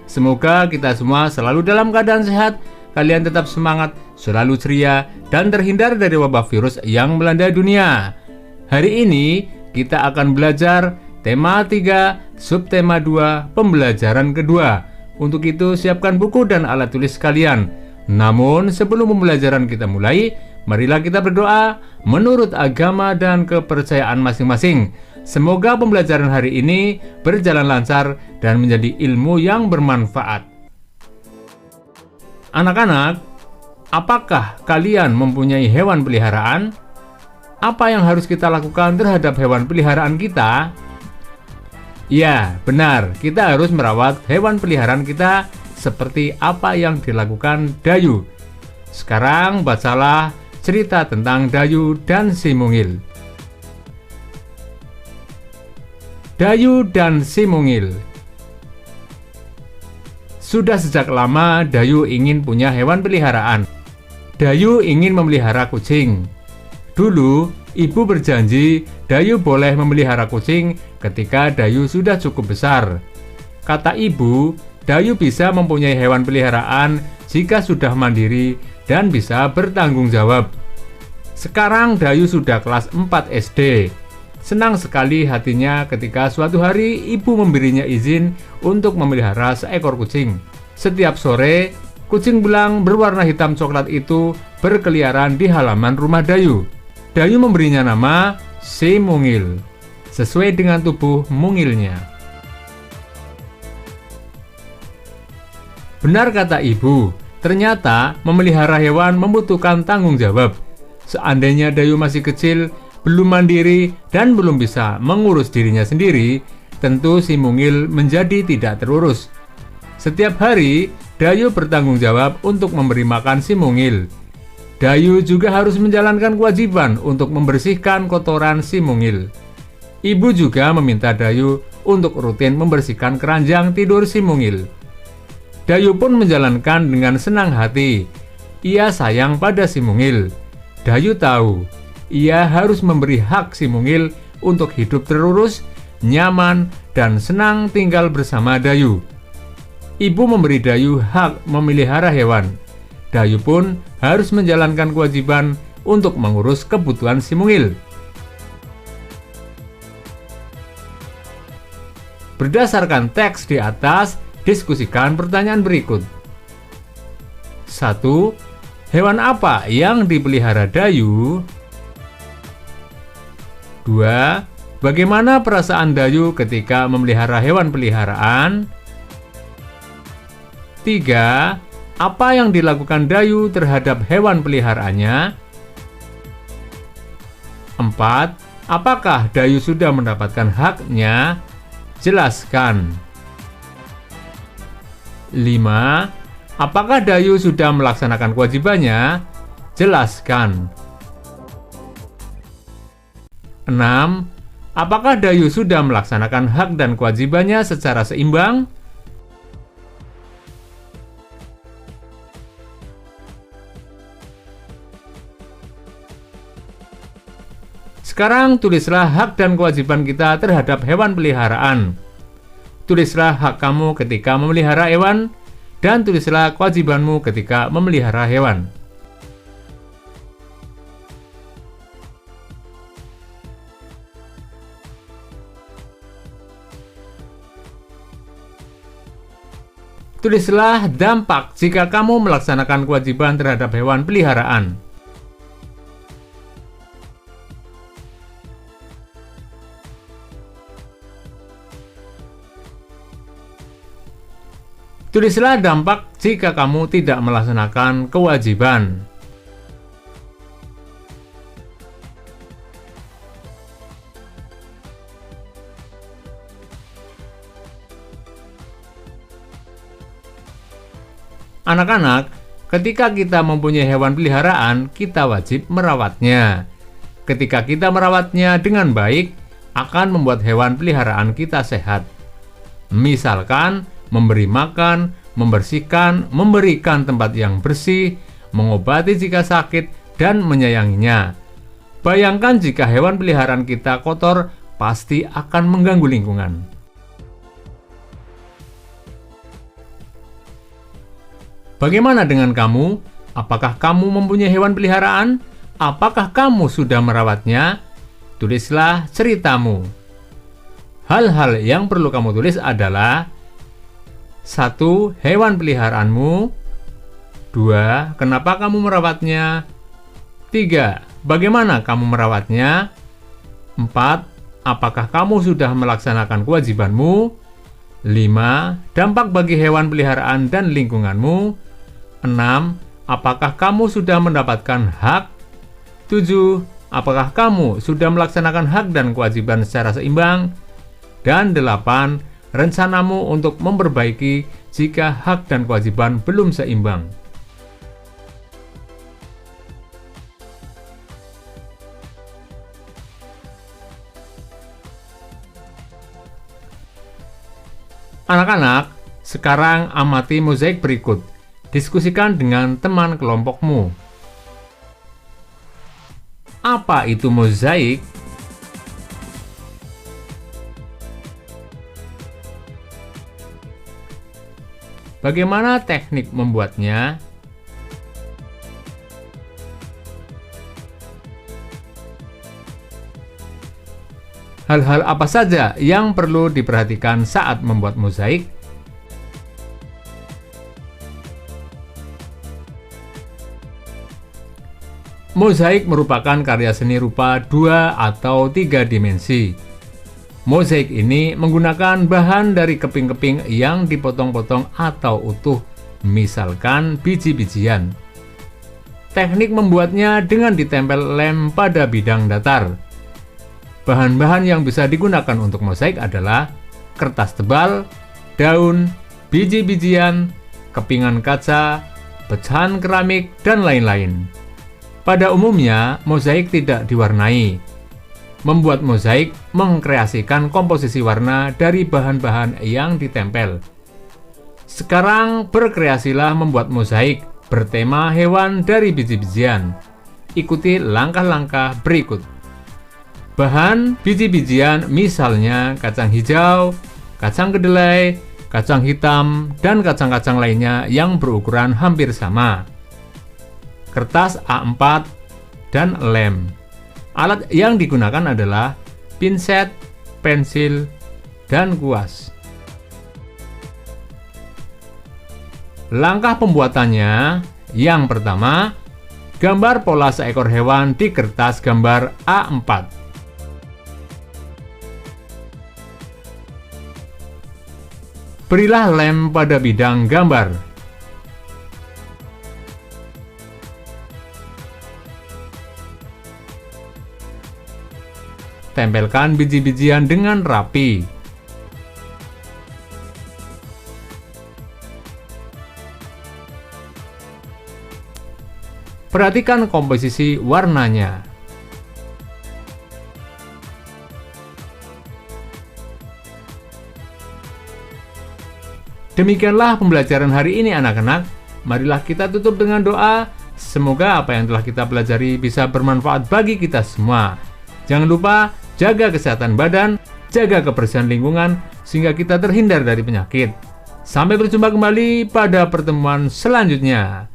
Semoga kita semua selalu dalam keadaan sehat, kalian tetap semangat, selalu ceria, dan terhindar dari wabah virus yang melanda dunia. Hari ini kita akan belajar tema 3, subtema 2, pembelajaran kedua. Untuk itu siapkan buku dan alat tulis kalian. Namun sebelum pembelajaran kita mulai, marilah kita berdoa menurut agama dan kepercayaan masing-masing. Semoga pembelajaran hari ini berjalan lancar dan menjadi ilmu yang bermanfaat. Anak-anak, apakah kalian mempunyai hewan peliharaan? Apa yang harus kita lakukan terhadap hewan peliharaan kita? Ya, benar, kita harus merawat hewan peliharaan kita seperti apa yang dilakukan Dayu. Sekarang bacalah cerita tentang Dayu dan si mungil. Dayu dan si mungil. Sudah sejak lama Dayu ingin punya hewan peliharaan. Dayu ingin memelihara kucing. Dulu, ibu berjanji Dayu boleh memelihara kucing ketika Dayu sudah cukup besar. Kata ibu, Dayu bisa mempunyai hewan peliharaan jika sudah mandiri dan bisa bertanggung jawab. Sekarang Dayu sudah kelas 4 SD. Senang sekali hatinya ketika suatu hari ibu memberinya izin untuk memelihara seekor kucing. Setiap sore, kucing belang berwarna hitam coklat itu berkeliaran di halaman rumah Dayu. Dayu memberinya nama si mungil, sesuai dengan tubuh mungilnya. Benar kata ibu, ternyata memelihara hewan membutuhkan tanggung jawab. Seandainya Dayu masih kecil, belum mandiri, dan belum bisa mengurus dirinya sendiri, tentu si mungil menjadi tidak terurus. Setiap hari, Dayu bertanggung jawab untuk memberi makan si mungil. Dayu juga harus menjalankan kewajiban untuk membersihkan kotoran si mungil. Ibu juga meminta Dayu untuk rutin membersihkan keranjang tidur si mungil. Dayu pun menjalankan dengan senang hati. Ia sayang pada si mungil. Dayu tahu ia harus memberi hak si mungil untuk hidup terurus, nyaman, dan senang tinggal bersama Dayu. Ibu memberi Dayu hak memelihara hewan. Dayu pun harus menjalankan kewajiban untuk mengurus kebutuhan si mungil. Berdasarkan teks di atas, diskusikan pertanyaan berikut. 1. Hewan apa yang dipelihara Dayu? 2. Bagaimana perasaan Dayu ketika memelihara hewan peliharaan? 3. Apa yang dilakukan Dayu terhadap hewan peliharaannya? 4. Apakah Dayu sudah mendapatkan haknya? Jelaskan. 5. Apakah Dayu sudah melaksanakan kewajibannya? Jelaskan. 6. Apakah Dayu sudah melaksanakan hak dan kewajibannya secara seimbang? Sekarang tulislah hak dan kewajiban kita terhadap hewan peliharaan. Tulislah hak kamu ketika memelihara hewan, dan tulislah kewajibanmu ketika memelihara hewan. Tulislah dampak jika kamu melaksanakan kewajiban terhadap hewan peliharaan. Tulislah dampak jika kamu tidak melaksanakan kewajiban. Anak-anak, ketika kita mempunyai hewan peliharaan, kita wajib merawatnya. Ketika kita merawatnya dengan baik, akan membuat hewan peliharaan kita sehat. Misalkan, memberi makan, membersihkan, memberikan tempat yang bersih, mengobati jika sakit, dan menyayanginya. Bayangkan jika hewan peliharaan kita kotor, pasti akan mengganggu lingkungan. Bagaimana dengan kamu? Apakah kamu mempunyai hewan peliharaan? Apakah kamu sudah merawatnya? Tulislah ceritamu. Hal-hal yang perlu kamu tulis adalah: 1. Hewan peliharaanmu. 2. Kenapa kamu merawatnya? 3. Bagaimana kamu merawatnya? 4. Apakah kamu sudah melaksanakan kewajibanmu? 5. Dampak bagi hewan peliharaan dan lingkunganmu. 6. Apakah kamu sudah mendapatkan hak? 7. Apakah kamu sudah melaksanakan hak dan kewajiban secara seimbang? Dan 8. Rencanamu untuk memperbaiki jika hak dan kewajiban belum seimbang. Anak-anak, sekarang amati mozaik berikut. Diskusikan dengan teman kelompokmu. Apa itu mozaik? Bagaimana teknik membuatnya? Hal-hal apa saja yang perlu diperhatikan saat membuat mozaik? Mozaik merupakan karya seni rupa 2 atau 3 dimensi. Mozaik ini menggunakan bahan dari keping-keping yang dipotong-potong atau utuh, misalkan biji-bijian. Teknik membuatnya dengan ditempel lem pada bidang datar. Bahan-bahan yang bisa digunakan untuk mozaik adalah kertas tebal, daun, biji-bijian, kepingan kaca, pecahan keramik, dan lain-lain. Pada umumnya, mozaik tidak diwarnai. Membuat mozaik mengkreasikan komposisi warna dari bahan-bahan yang ditempel. Sekarang berkreasilah membuat mozaik bertema hewan dari biji-bijian. Ikuti langkah-langkah berikut. Bahan biji-bijian misalnya kacang hijau, kacang kedelai, kacang hitam, dan kacang-kacang lainnya yang berukuran hampir sama. Kertas A4 dan lem. Alat yang digunakan adalah pinset, pensil, dan kuas. Langkah pembuatannya: yang pertama, gambar pola seekor hewan di kertas gambar A4. Berilah lem pada bidang gambar. Tempelkan biji-bijian dengan rapi. Perhatikan komposisi warnanya. Demikianlah pembelajaran hari ini, anak-anak. Marilah kita tutup dengan doa. Semoga apa yang telah kita pelajari bisa bermanfaat bagi kita semua. Jangan lupa jaga kesehatan badan, jaga kebersihan lingkungan, sehingga kita terhindar dari penyakit. Sampai berjumpa kembali pada pertemuan selanjutnya.